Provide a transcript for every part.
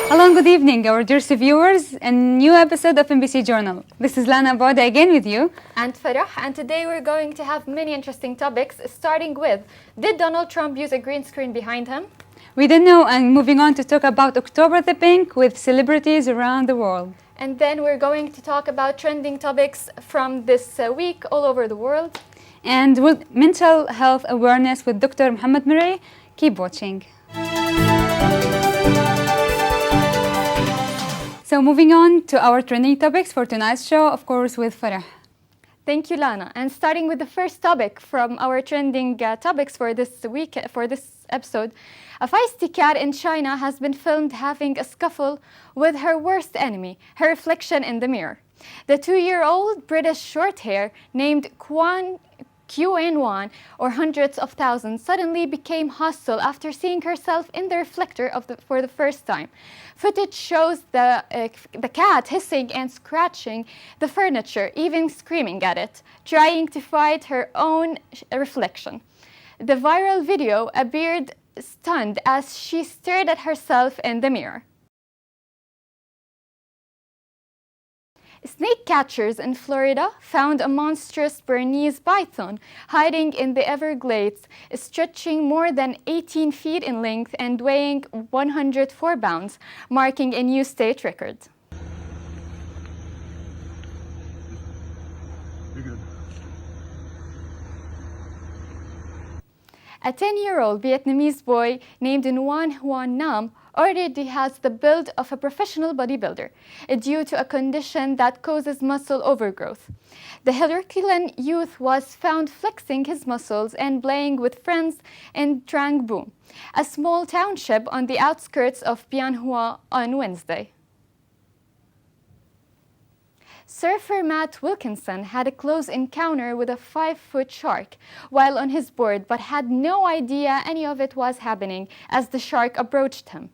Hello and good evening, our dear viewers, a new episode of MBC Journal. This is Lana Bauda again with you. And Farah, and today we're going to have many interesting topics, starting with, did Donald Trump use a green screen behind him? We don't know, and moving on to talk about October the Pink with celebrities around the world. And then we're going to talk about trending topics from this week all over the world. And with mental health awareness with Dr. Mohammed Murray. Keep watching. So moving on to our trending topics for tonight's show, of course, with Farah. Thank you, Lana. And starting with the first topic from our trending topics for this week, for this episode, a feisty cat in China has been filmed having a scuffle with her worst enemy, her reflection in the mirror. The 2-year-old British short-hair named QN1, or hundreds of thousands, suddenly became hostile after seeing herself in the reflector for the first time. Footage shows the cat hissing and scratching the furniture, even screaming at it, trying to fight her own reflection. The viral video appeared stunned as she stared at herself in the mirror. Snake catchers in Florida found a monstrous Bernese python hiding in the Everglades, stretching more than 18 feet in length and weighing 104 pounds, marking a new state record. A 10-year-old Vietnamese boy named Nguyen Huan Nam already has the build of a professional bodybuilder due to a condition that causes muscle overgrowth. The Herculean youth was found flexing his muscles and playing with friends in Trang Bu, a small township on the outskirts of Bien Hoa, on Wednesday. Surfer Matt Wilkinson had a close encounter with a 5-foot shark while on his board, but had no idea any of it was happening as the shark approached him.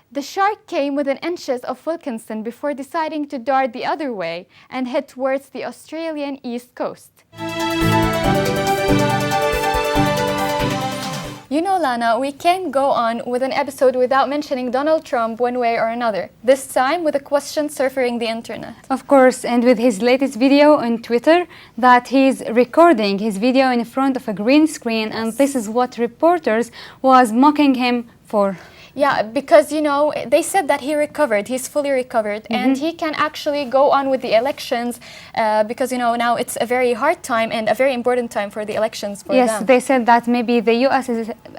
The shark came within inches of Wilkinson before deciding to dart the other way and head towards the Australian east coast. You know, Lana, we can't go on with an episode without mentioning Donald Trump one way or another, this time with a question surfing the internet. Of course, and with his latest video on Twitter that he's recording his video in front of a green screen, and this is what reporters was mocking him for. Yeah, because, you know, they said that he recovered, he's fully recovered, and he can actually go on with the elections because, you know, now it's a very hard time and a very important time for the elections for them. Yes, they said that maybe the U.S.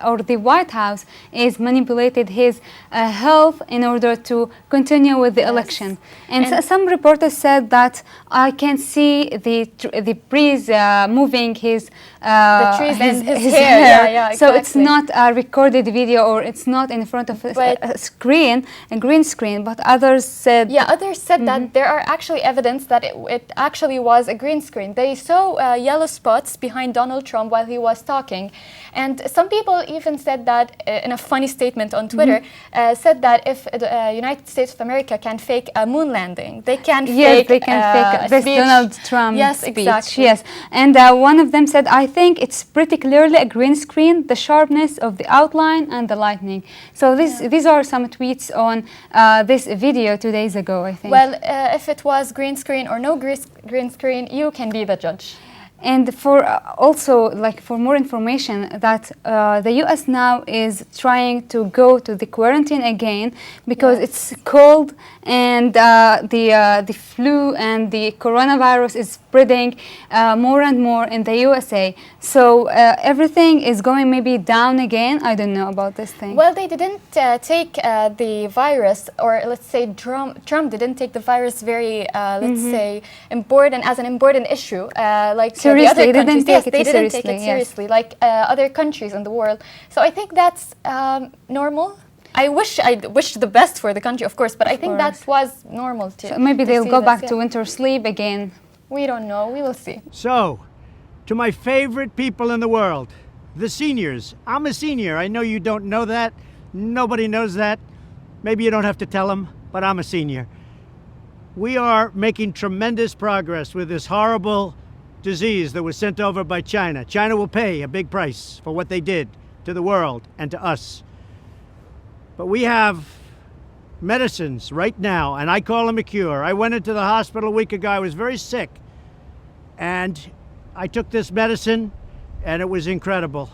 or the White House is manipulated his health in order to continue with the election. And some reporters said that I can see the breeze moving his the trees and his hair. Yeah, exactly. So it's not a recorded video, or it's not in front of a screen, a green screen, but others said... Yeah, others said that there are actually evidence that it actually was a green screen. They saw yellow spots behind Donald Trump while he was talking. And some people even said that, in a funny statement on Twitter, said that if the United States of America can fake a moon landing, they can fake they can fake this Donald Trump speech. Exactly. Yes, and one of them said, I think it's pretty clearly a green screen, the sharpness of the outline and the lightning. So these are some tweets on this video 2 days ago, I think. Well, if it was green screen or no green screen, you can be the judge. And for also, like, for more information, that the U.S. now is trying to go to the quarantine again because it's cold, and the flu and the coronavirus is spreading more and more in the USA. So everything is going maybe down again. I don't know about this thing. Well, they didn't take the virus, or let's say Trump didn't take the virus very, let's say, important, as an important issue, like seriously, the other they countries. didn't take They didn't take it yes. seriously, like other countries in the world. So I think that's normal. I wish the best for the country, of course, but I think that was normal too. So maybe they'll go back to winter sleep again. We don't know. We will see. So, to my favorite people in the world, the seniors. I'm a senior. I know you don't know that. Nobody knows that. Maybe you don't have to tell them, but I'm a senior. We are making tremendous progress with this horrible disease that was sent over by China. China will pay a big price for what they did to the world and to us. But we have medicines right now, and I call them a cure. I went into the hospital a week ago. I was very sick, and I took this medicine, and it was incredible.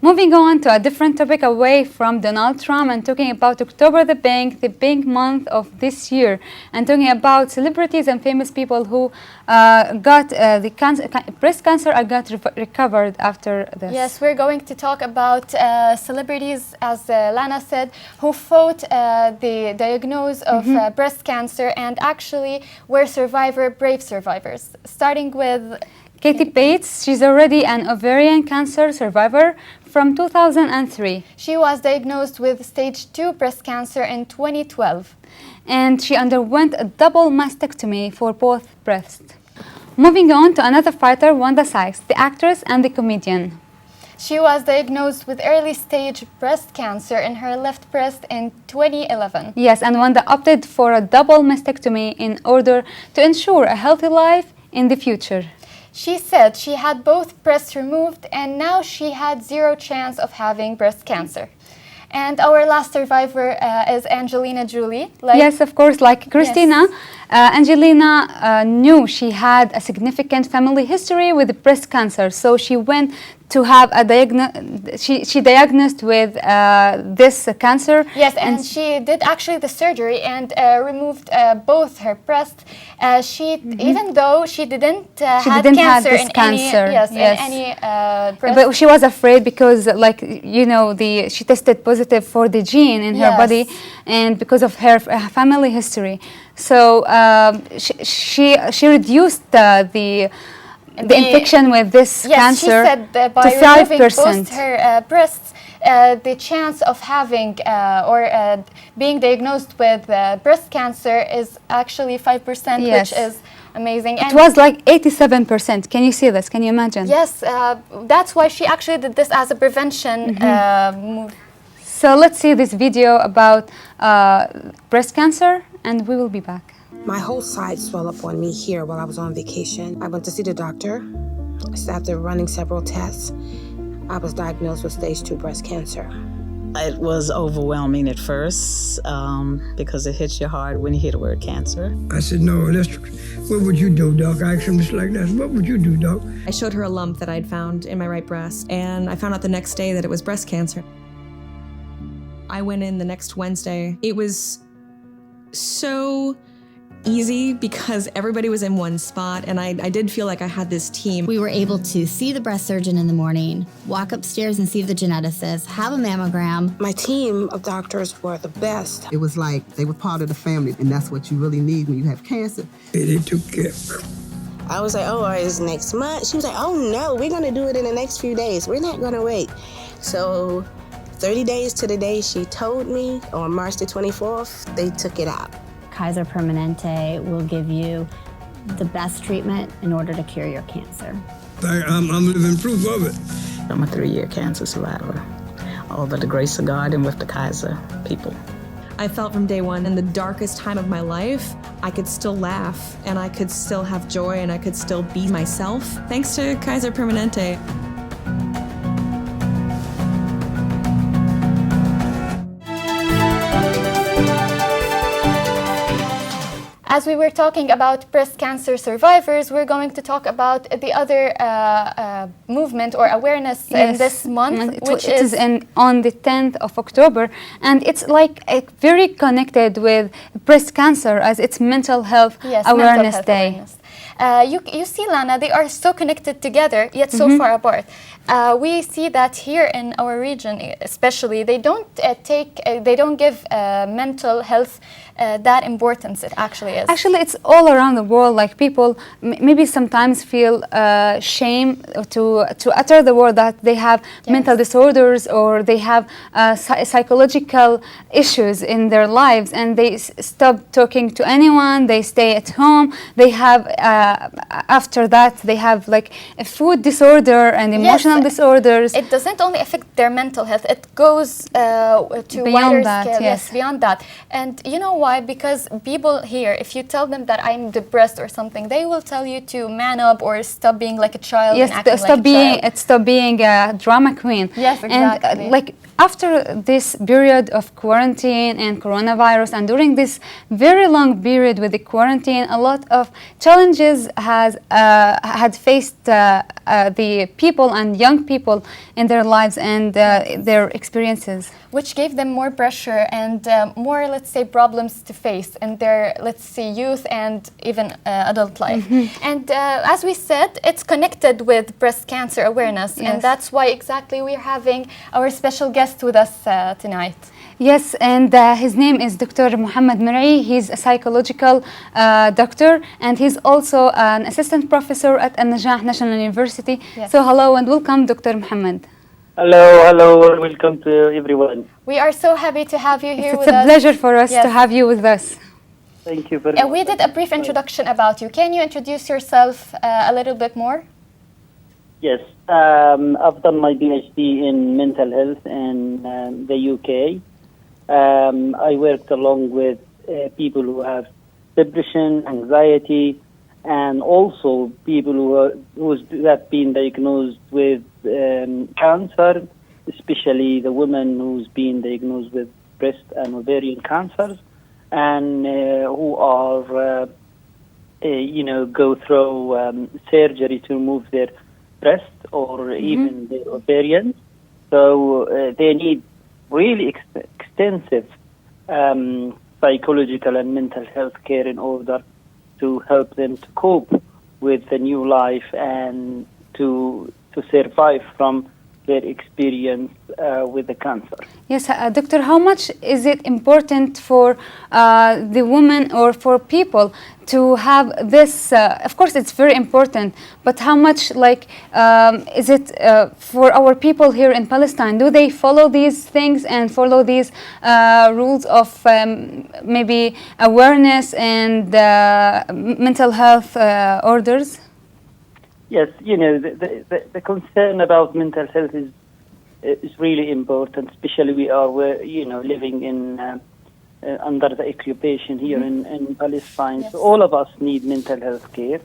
Moving on to a different topic away from Donald Trump and talking about October the big month of this year, and talking about celebrities and famous people who got breast cancer or got recovered after this. Yes, we're going to talk about celebrities, as Lana said, who fought the diagnosis of breast cancer and actually were brave survivors. Starting with Katie Bates, she's already an ovarian cancer survivor from 2003. She was diagnosed with stage 2 breast cancer in 2012. And she underwent a double mastectomy for both breasts. Moving on to another fighter, Wanda Sykes, the actress and the comedian. She was diagnosed with early stage breast cancer in her left breast in 2011. Yes, and Wanda opted for a double mastectomy in order to ensure a healthy life in the future. She said she had both breasts removed and now she had zero chance of having breast cancer. And our last survivor is Angelina Jolie. Yes, of course, like Christina. Yes. Angelina knew she had a significant family history with breast cancer, so she went to have a she diagnosed with this cancer. Yes, and she did actually the surgery and removed both her breasts. Even though she didn't have cancer in any breast. But she was afraid because, like, you know, she tested positive for the gene in her body, and because of her family history. So she reduced the infection with this cancer she said that by to 5%. Removing both her breasts, the chance of having or being diagnosed with breast cancer is actually 5%, which is amazing. It was like 87%. Can you see this? Can you imagine? Yes, that's why she actually did this as a prevention move. So let's see this video about breast cancer, and we will be back. My whole side swelled up on me here while I was on vacation. I went to see the doctor. So after running several tests, I was diagnosed with stage 2 breast cancer. It was overwhelming at first because it hits you hard when you hear the word cancer. I said, no, what would you do, Doc? I asked him just like that. What would you do, Doc? I showed her a lump that I'd found in my right breast, and I found out the next day that it was breast cancer. I went in the next Wednesday. It was so easy because everybody was in one spot, and I did feel like I had this team. We were able to see the breast surgeon in the morning, walk upstairs and see the geneticist, have a mammogram. My team of doctors were the best. It was like they were part of the family, and that's what you really need when you have cancer. They took care. I was like, oh, it's next month. She was like, oh no, we're gonna do it in the next few days. We're not gonna wait. So 30 days to the day she told me, on March the 24th, they took it out. Kaiser Permanente will give you the best treatment in order to cure your cancer. I'm living proof of it. I'm a 3-year cancer survivor, all by the grace of God and with the Kaiser people. I felt from day one, in the darkest time of my life, I could still laugh, and I could still have joy, and I could still be myself, thanks to Kaiser Permanente. As we were talking about breast cancer survivors, we're going to talk about the other movement or awareness in this month, which is on the 10th of October, and it's like very connected with breast cancer as it's Mental Health Awareness Day. You see, Lana, they are so connected together, yet so far apart. We see that here in our region, especially, they don't give mental health that importance it actually is. Actually, it's all around the world. Like people maybe sometimes feel shame to utter the word that they have mental disorders or they have psychological issues in their lives, and they stop talking to anyone. They stay at home. They have after that they have like a food disorder and emotional disorders. It doesn't only affect their mental health, it goes to Beyond wider that, scale. yes. Beyond that. And you know why? Because people here, if you tell them that I'm depressed or something, they will tell you to man up or stop being like a child. Yes, and acting stop like a being child. stop being a drama queen. Yes, exactly. And like after this period of quarantine and coronavirus, and during this very long period with the quarantine, a lot of challenges had faced the people and young people in their lives and their experiences, which gave them more pressure and more, let's say, problems to face in their, let's say, youth and even adult life. And as we said, it's connected with breast cancer awareness, and that's why exactly we're having our special guest with us tonight. Yes, and his name is Dr. Muhammad Mar'i. He's a psychological doctor, and he's also an assistant professor at An-Najah National University. Yes. So hello and welcome, Dr. Muhammad. Hello, welcome to everyone. We are so happy to have you here with us. It's a pleasure for us Yes. to have you with us. Thank you very much. We did a brief introduction about you. Can you introduce yourself a little bit more? Yes, I've done my PhD in mental health in the UK. I worked along with people who have depression, anxiety, and also people who have been diagnosed with cancer, especially the women who's been diagnosed with breast and ovarian cancers, and who are, go through surgery to remove their breast or even their ovarian. So they need really extensive psychological and mental health care in order to help them to cope with the new life and to survive from their experience with the cancer. Yes, doctor, how much is it important for the woman or for people to have this? Of course, it's very important, but how much is it for our people here in Palestine? Do they follow these things and follow these rules of maybe awareness and mental health orders? Yes, the concern about mental health is really important, especially we are living in under the occupation here in Palestine. Yes. So all of us need mental health care.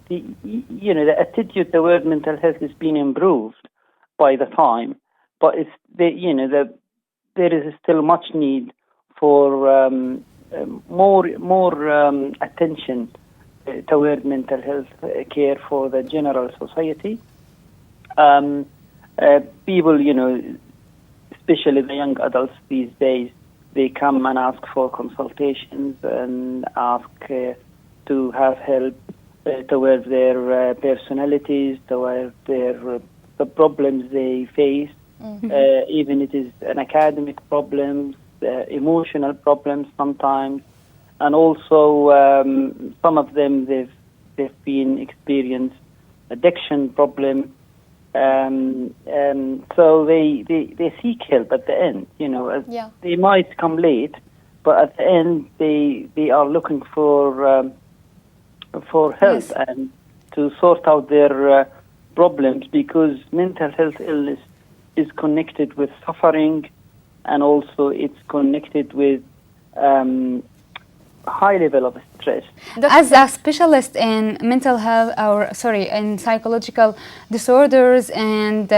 The attitude toward mental health has been improved by the time, but there is still much need for more attention toward mental health care for the general society. People, especially the young adults these days, they come and ask for consultations and ask to have help towards their personalities, towards the problems they face, even it is an academic problems, emotional problems sometimes. And also, some of them they've been experienced addiction problem, so they seek help at the end. They might come late, but at the end they are looking for help Yes. and to sort out their problems, because mental health illness is connected with suffering, and also it's connected with high level of stress. As a specialist in mental health, in psychological disorders, and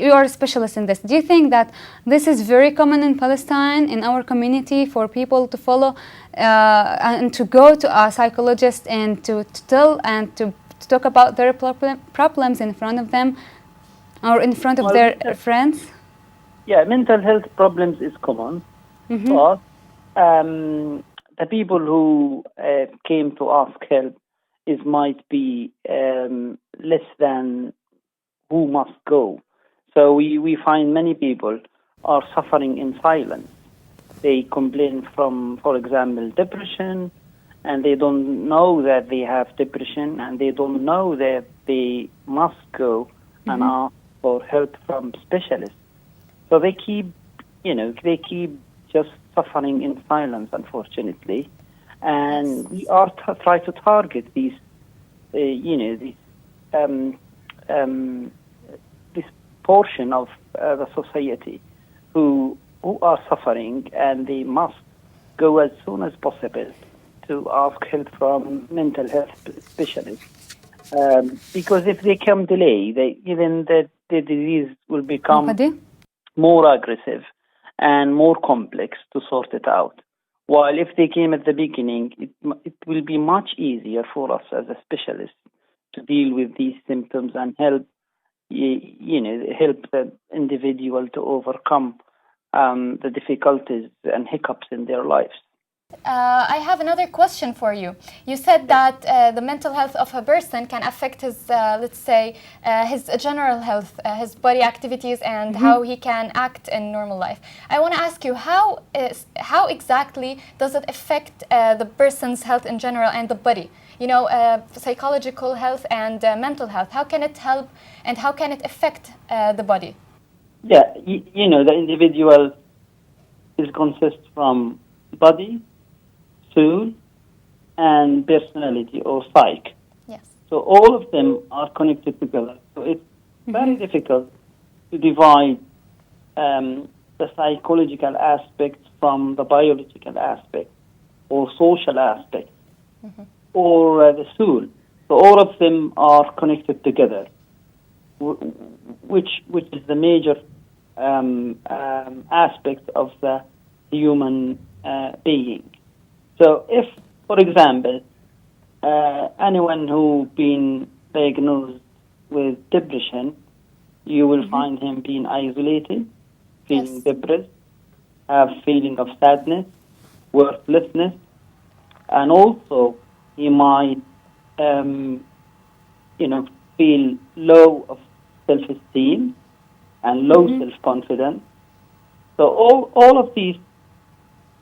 you are a specialist in this, do you think that this is very common in Palestine, in our community, for people to follow and to go to a psychologist and to tell and to talk about their problems in front of them or in front of their friends? Yeah, mental health problems is common, but the people who came to ask help might be less than who must go. So we find many people are suffering in silence. They complain from, for example, depression, and they don't know that they have depression, and they don't know that they must go and ask for help from specialists. So they keep just suffering in silence, unfortunately. and we are try to target these, this portion of the society who are suffering, and they must go as soon as possible to ask help from mental health specialists. Because if they come delay, even the disease will become more aggressive and more complex to sort it out. While if they came at the beginning, it will be much easier for us as a specialist to deal with these symptoms and help the individual to overcome the difficulties and hiccups in their lives. I have another question for you. You said that the mental health of a person can affect his, let's say, his general health, his body activities, and how he can act in normal life. I want to ask you, how exactly does it affect the person's health in general and the body? You know, psychological health and mental health. How can it help and how can it affect the body? Yeah, the individual consists from body, soul, and personality or psyche. Yes. So all of them are connected together. So it's very difficult to divide the psychological aspects from the biological aspect or social aspect or the soul. So all of them are connected together, which is the major aspect of the human being. So if, for example, anyone who been diagnosed with depression, you will find him being isolated, feeling depressed, have feeling of sadness, worthlessness, and also he might, feel low of self-esteem and low self-confidence. So all of these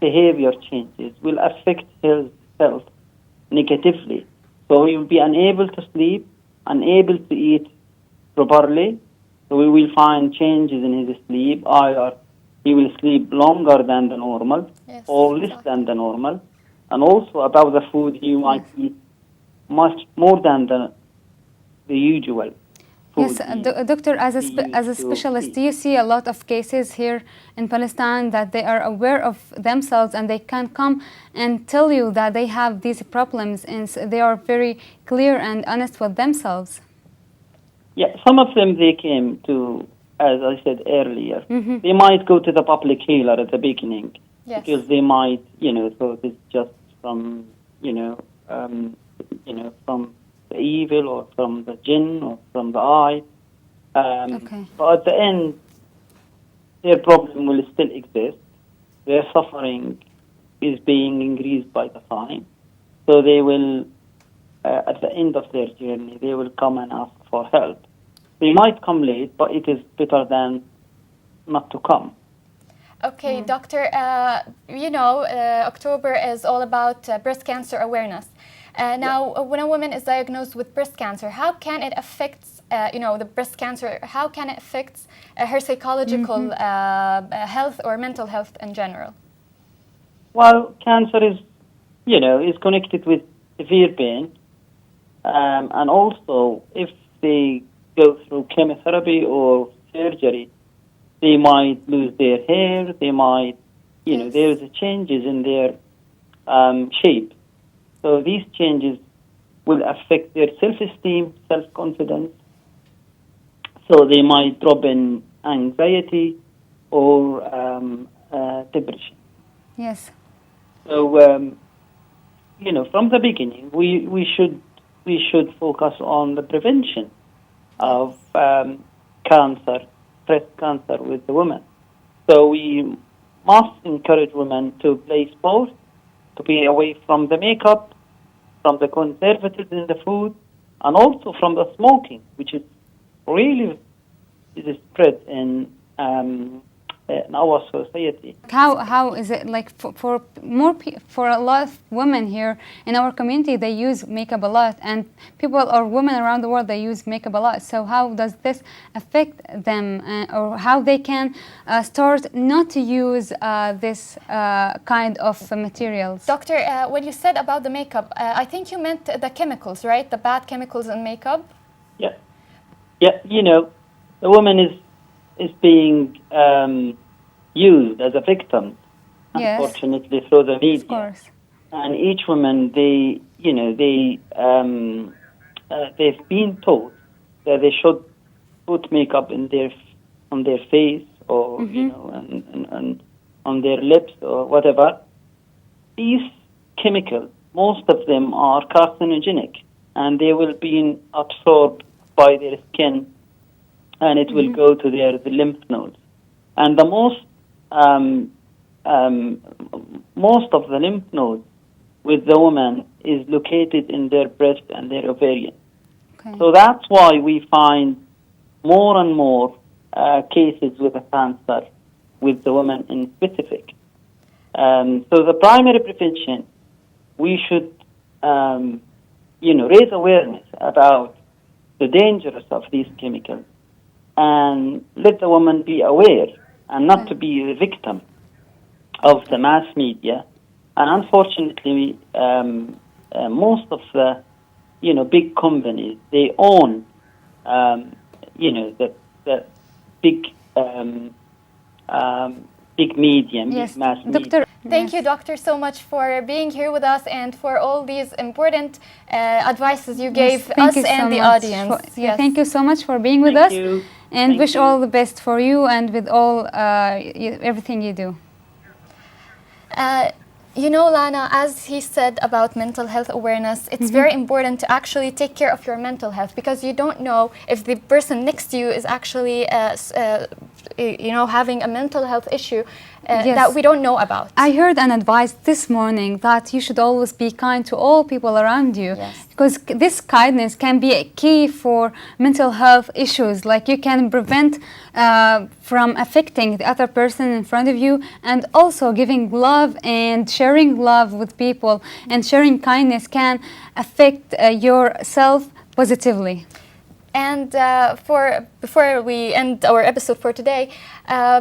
behavior changes will affect his health negatively. So he will be unable to sleep, unable to eat properly. So we will find changes in his sleep. Either he will sleep longer than the normal or less than the normal. And also about the food, he might eat much more than the usual. Yes, doctor, as a specialist, do you see a lot of cases here in Palestine that they are aware of themselves and they can come and tell you that they have these problems and they are very clear and honest with themselves? Yeah, some of them they came to, as I said earlier, they might go to the public healer at the beginning because they might, thought it's just from, from the evil or from the jinn or from the eye. But at the end, their problem will still exist. Their suffering is being increased by the time. So they will, at the end of their journey, they will come and ask for help. They might come late, but it is better than not to come. Okay, doctor, October is all about breast cancer awareness. Now, when a woman is diagnosed with breast cancer, how can it affect, the breast cancer, how can it affect her psychological health or mental health in general? Well, cancer is, is connected with severe pain. And also, if they go through chemotherapy or surgery, they might lose their hair, they might, there's changes in their shape. So these changes will affect their self-esteem, self-confidence. So they might drop in anxiety or depression. Yes. So, from the beginning, we should focus on the prevention of cancer, breast cancer with the women. So we must encourage women to play sports, to be away from the makeup, from the conservatives in the food, and also from the smoking, which is really spread in in our society. How is it like for for a lot of women here in our community, they use makeup a lot, and people or women around the world, they use makeup a lot. So how does this affect them, or how they can start not to use this kind of materials? Doctor, when you said about the makeup, I think you meant the chemicals, right? The bad chemicals in makeup. Yeah, yeah. You know, the woman is being used as a victim, Yes. unfortunately, through the media. Of course. And each woman, they've been taught that they should put makeup on their face, or and on their lips, or whatever. These chemicals, most of them are carcinogenic, and they will be absorbed by their skin, and it will go to the lymph nodes. And the most of the lymph nodes with the woman is located in their breast and their ovarian. Okay. So that's why we find more and more cases with a cancer with the woman in specific. So the primary prevention, we should, raise awareness about the dangers of these chemicals, and let the woman be aware and not to be the victim of the mass media. And unfortunately, most of the, big companies, they own, the big, big media, Yes, big mass Doctor. media. Thank you, Doctor, so much for being here with us and for all these important advices you gave Thank us you so and the much audience. yeah, thank you so much for being with Thank us, you. and Thank wish you. all the best for you and with all everything you do. Lana, as he said about mental health awareness, it's very important to actually take care of your mental health, because you don't know if the person next to you is actually, having a mental health issue Yes. that we don't know about. I heard an advice this morning that you should always be kind to all people around you, Yes. because this kindness can be a key for mental health issues. Like, you can prevent from affecting the other person in front of you, and also giving love and sharing love with people and sharing kindness can affect yourself positively. And before we end our episode for today,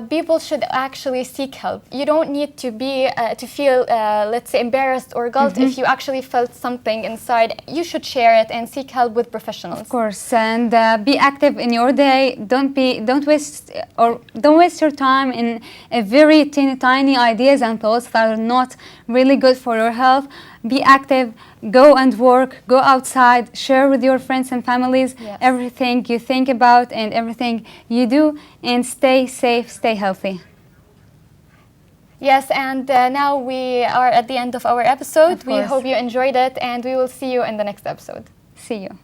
people should actually seek help. You don't need to feel, let's say, embarrassed or guilt if you actually felt something inside. You should share it and seek help with professionals. Of course, and be active in your day. Don't waste your time in a very tiny ideas and thoughts that are not really good for your health. Be active. Go and work. Go outside. Share with your friends and families everything you think about and everything you do, and stay safe. Stay healthy. Yes, and now we are at the end of our episode. Of We course. hope you enjoyed it, and we will see you in the next episode. See you.